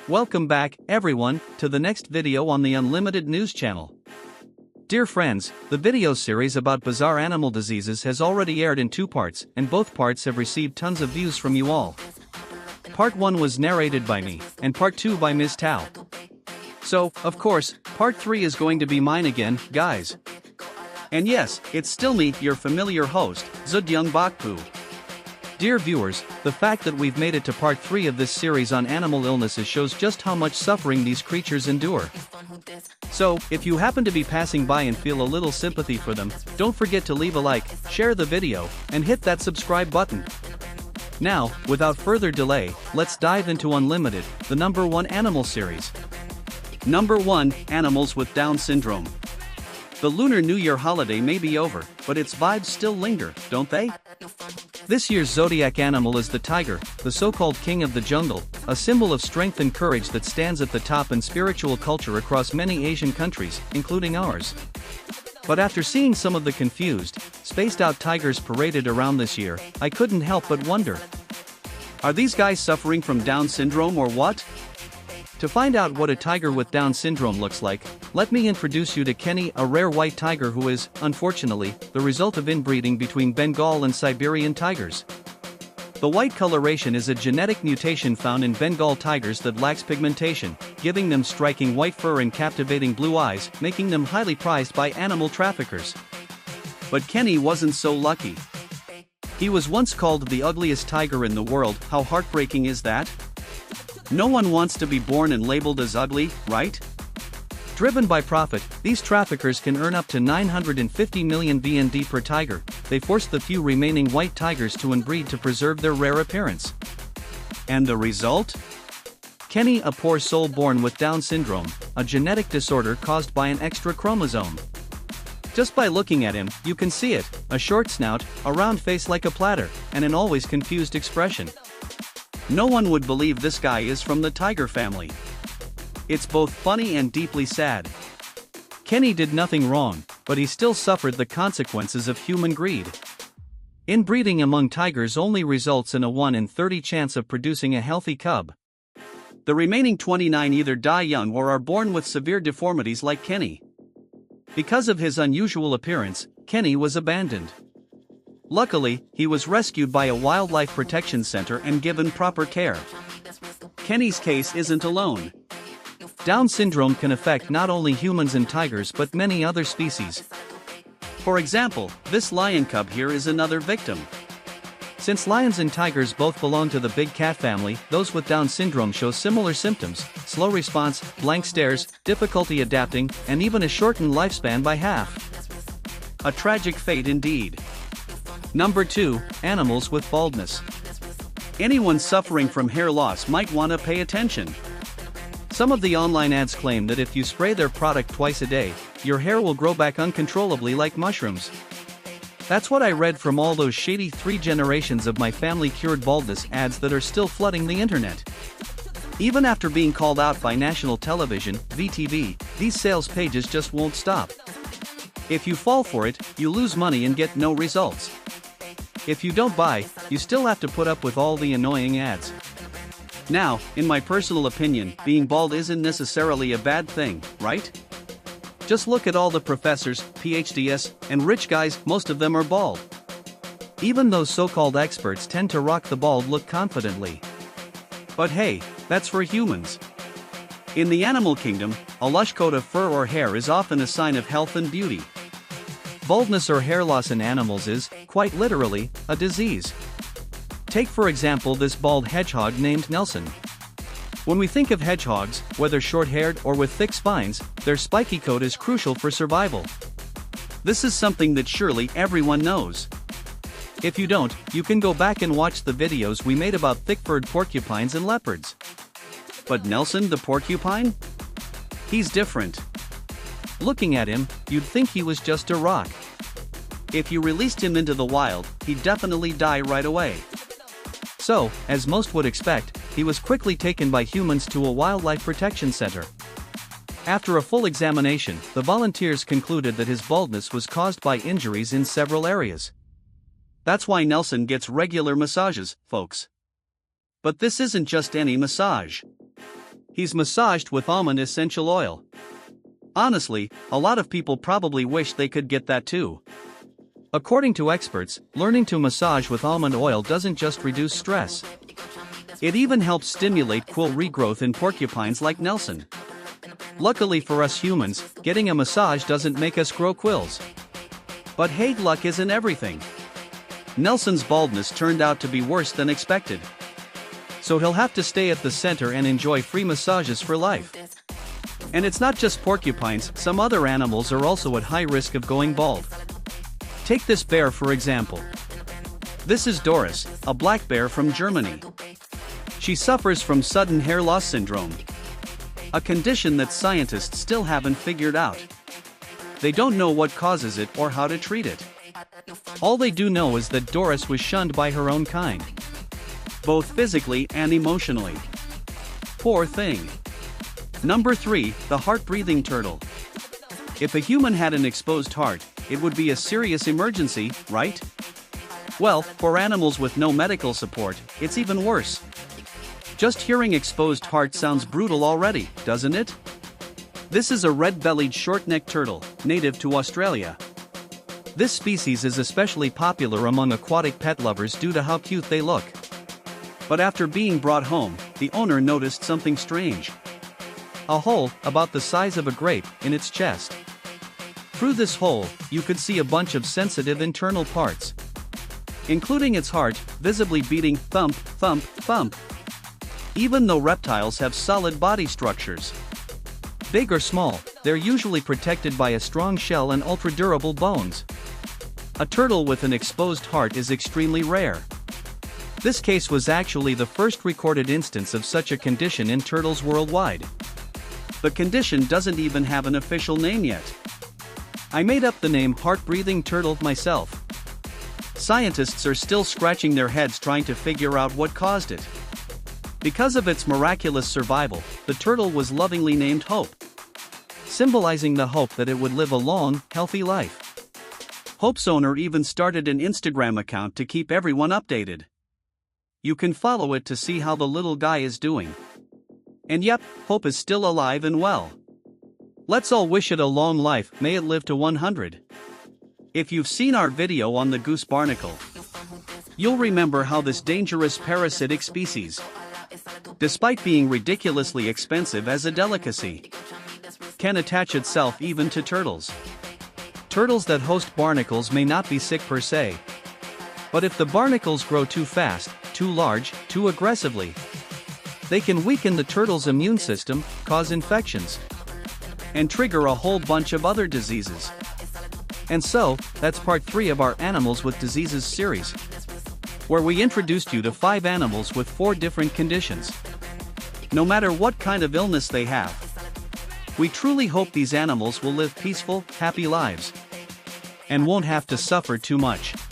Welcome back, everyone, to the next video on the Unlimited News channel. Dear friends, the video series about bizarre animal diseases has already aired in 2 parts, and both parts have received tons of views from you all. Part 1 was narrated by me, and Part 2 by Ms. Tao. So, of course, Part 3 is going to be mine again, guys. And yes, it's still me, your familiar host, Zhedyung Bakpu. Dear viewers, the fact that we've made it to Part 3 of this series on animal illnesses shows just how much suffering these creatures endure. So, if you happen to be passing by and feel a little sympathy for them, don't forget to leave a like, share the video, and hit that subscribe button. Now, without further delay, let's dive into Unlimited, the #1 animal series. Number 1, Animals with Down Syndrome. The Lunar New Year holiday may be over, but its vibes still linger, don't they? This year's zodiac animal is the tiger, the so-called king of the jungle, a symbol of strength and courage that stands at the top in spiritual culture across many Asian countries, including ours. But after seeing some of the confused, spaced-out tigers paraded around this year, I couldn't help but wonder. Are these guys suffering from Down syndrome or what? To find out what a tiger with Down syndrome looks like, let me introduce you to Kenny, a rare white tiger who is, unfortunately, the result of inbreeding between Bengal and Siberian tigers. The white coloration is a genetic mutation found in Bengal tigers that lacks pigmentation, giving them striking white fur and captivating blue eyes, making them highly prized by animal traffickers. But Kenny wasn't so lucky. He was once called the ugliest tiger in the world. How heartbreaking is that? No one wants to be born and labeled as ugly, right? Driven by profit, these traffickers can earn up to 950 million VND per tiger. They force the few remaining white tigers to inbreed to preserve their rare appearance. And the result? Kenny, a poor soul born with Down syndrome, a genetic disorder caused by an extra chromosome. Just by looking at him, you can see it: a short snout, a round face like a platter, and an always confused expression. No one would believe this guy is from the tiger family. It's both funny and deeply sad. Kenny did nothing wrong, but he still suffered the consequences of human greed. Inbreeding among tigers only results in a 1 in 30 chance of producing a healthy cub. The remaining 29 either die young or are born with severe deformities like Kenny. Because of his unusual appearance, Kenny was abandoned. Luckily, he was rescued by a wildlife protection center and given proper care. Kenny's case isn't alone. Down syndrome can affect not only humans and tigers but many other species. For example, this lion cub here is another victim. Since lions and tigers both belong to the big cat family, those with Down syndrome show similar symptoms: slow response, blank stares, difficulty adapting, and even a shortened lifespan by half. A tragic fate indeed. Number 2, Animals with Baldness. Anyone suffering from hair loss might want to pay attention. Some of the online ads claim that if you spray their product twice a day, your hair will grow back uncontrollably like mushrooms. That's what I read from all those shady 3 generations of my family cured baldness ads that are still flooding the internet. Even after being called out by national television, VTV, these sales pages just won't stop. If you fall for it, you lose money and get no results. If you don't buy, you still have to put up with all the annoying ads. Now, in my personal opinion, being bald isn't necessarily a bad thing, right? Just look at all the professors, PhDs, and rich guys, most of them are bald. Even those so-called experts tend to rock the bald look confidently. But hey, that's for humans. In the animal kingdom, a lush coat of fur or hair is often a sign of health and beauty. Baldness or hair loss in animals is, quite literally, a disease. Take for example this bald hedgehog named Nelson. When we think of hedgehogs, whether short-haired or with thick spines, their spiky coat is crucial for survival. This is something that surely everyone knows. If you don't, you can go back and watch the videos we made about thick-furred porcupines and leopards. But Nelson the porcupine? He's different. Looking at him, you'd think he was just a rock. If you released him into the wild, he'd definitely die right away. So, as most would expect, he was quickly taken by humans to a wildlife protection center. After a full examination, the volunteers concluded that his baldness was caused by injuries in several areas. That's why Nelson gets regular massages, folks. But this isn't just any massage. He's massaged with almond essential oil. Honestly, a lot of people probably wish they could get that too. According to experts, learning to massage with almond oil doesn't just reduce stress. It even helps stimulate quill regrowth in porcupines like Nelson. Luckily for us humans, getting a massage doesn't make us grow quills. But hey, luck isn't everything. Nelson's baldness turned out to be worse than expected. So he'll have to stay at the center and enjoy free massages for life. And it's not just porcupines, some other animals are also at high risk of going bald. Take this bear for example. This is Doris, a black bear from Germany. She suffers from sudden hair loss syndrome, a condition that scientists still haven't figured out. They don't know what causes it or how to treat it. All they do know is that Doris was shunned by her own kind, both physically and emotionally. Poor thing. Number 3, the heart-breathing turtle. If a human had an exposed heart, it would be a serious emergency, right? Well, for animals with no medical support, it's even worse. Just hearing exposed heart sounds brutal already, doesn't it? This is a red-bellied short-necked turtle, native to Australia. This species is especially popular among aquatic pet lovers due to how cute they look. But after being brought home, the owner noticed something strange. A hole, about the size of a grape, in its chest. Through this hole, you could see a bunch of sensitive internal parts, including its heart, visibly beating thump, thump, thump. Even though reptiles have solid body structures, big or small, they're usually protected by a strong shell and ultra-durable bones. A turtle with an exposed heart is extremely rare. This case was actually the first recorded instance of such a condition in turtles worldwide. The condition doesn't even have an official name yet. I made up the name heart-breathing turtle myself. Scientists are still scratching their heads trying to figure out what caused it. Because of its miraculous survival, the turtle was lovingly named Hope, symbolizing the hope that it would live a long, healthy life. Hope's owner even started an Instagram account to keep everyone updated. You can follow it to see how the little guy is doing. And yep, Hope is still alive and well. Let's all wish it a long life, may it live to 100. If you've seen our video on the goose barnacle, you'll remember how this dangerous parasitic species, despite being ridiculously expensive as a delicacy, can attach itself even to turtles. Turtles that host barnacles may not be sick per se, but if the barnacles grow too fast, too large, too aggressively, they can weaken the turtle's immune system, cause infections, and trigger a whole bunch of other diseases. And so, that's part 3 of our Animals with Diseases series, where we introduced you to 5 animals with 4 different conditions. No matter what kind of illness they have, we truly hope these animals will live peaceful, happy lives, and won't have to suffer too much.